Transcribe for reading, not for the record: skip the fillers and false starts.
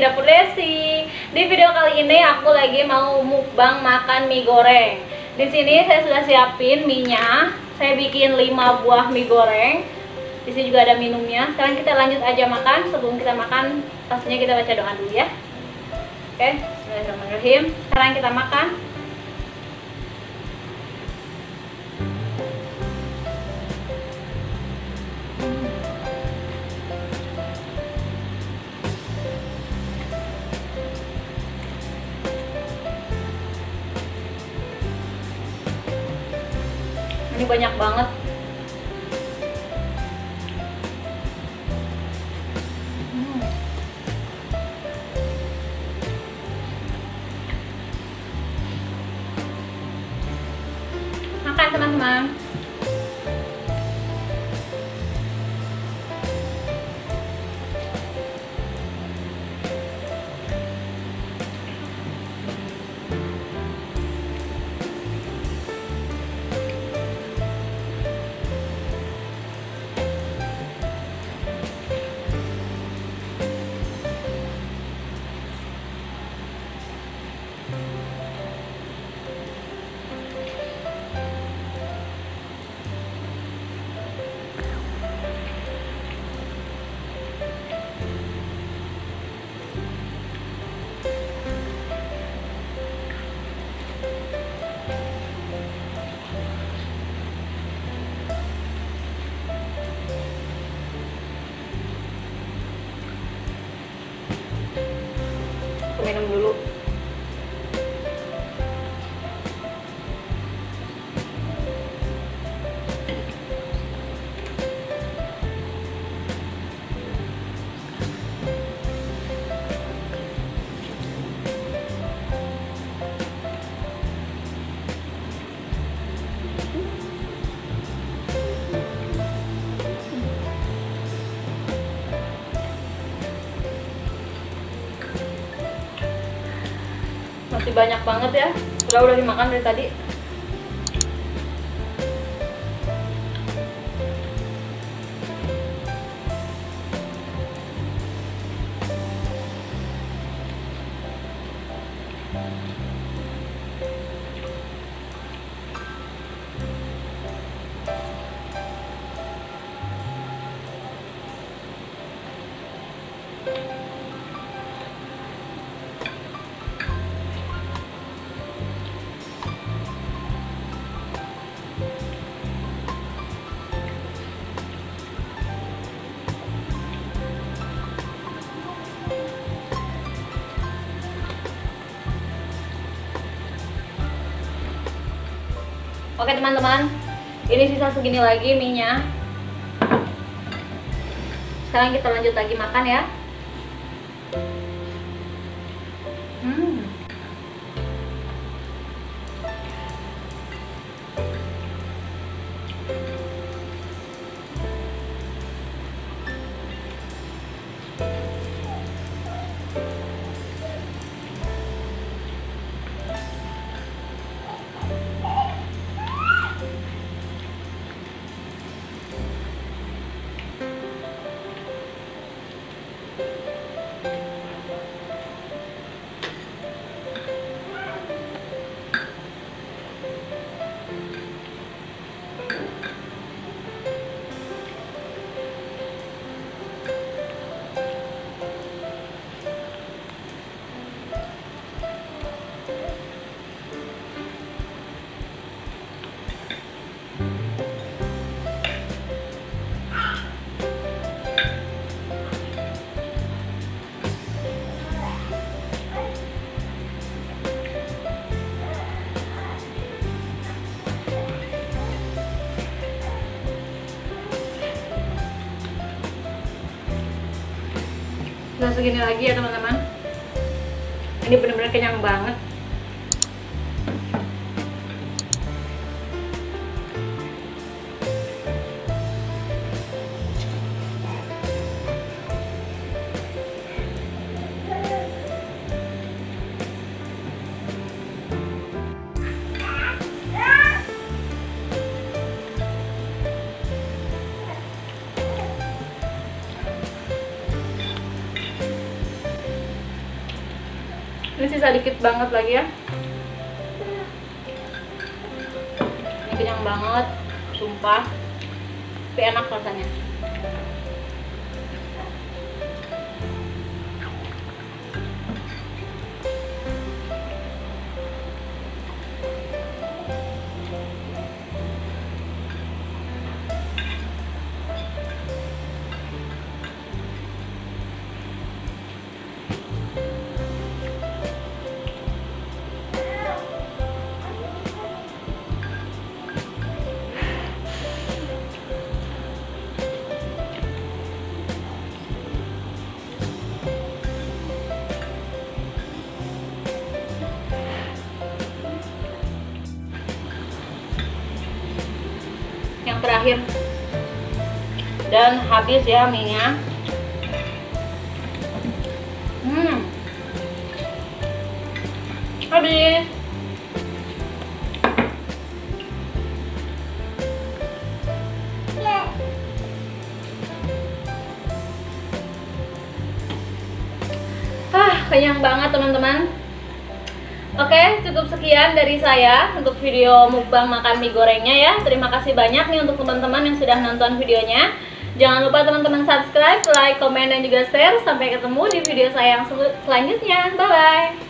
Dapur Desi. Di video kali ini aku lagi mau mukbang makan mie goreng. Di sini saya sudah siapin mie-nya. Saya bikin 5 buah mie goreng. Di sini juga ada minumnya. Sekarang kita lanjut aja makan. Sebelum kita makan, pastinya kita baca doa dulu ya. Oke, bismillahirrahmanirrahim. Sekarang kita makan. Ini banyak banget. Makan teman-teman. Minum dulu. Masih banyak banget ya, udah dimakan dari tadi. Oke teman-teman, ini sisa segini lagi mie-nya. Sekarang kita lanjut lagi makan ya. Udah segini lagi ya teman-teman. Ini benar-benar kenyang banget. Ini sisa dikit banget lagi ya. Ini kenyang banget, sumpah. Tapi enak rasanya. Yang terakhir dan habis ya mie-nya. Habis. Kenyang banget teman-teman. Oke, cukup sekian dari saya untuk video mukbang makan mie gorengnya ya. Terima kasih banyak nih untuk teman-teman yang sudah nonton videonya. Jangan lupa teman-teman subscribe, like, komen, dan juga share. Sampai ketemu di video saya yang selanjutnya. Bye-bye.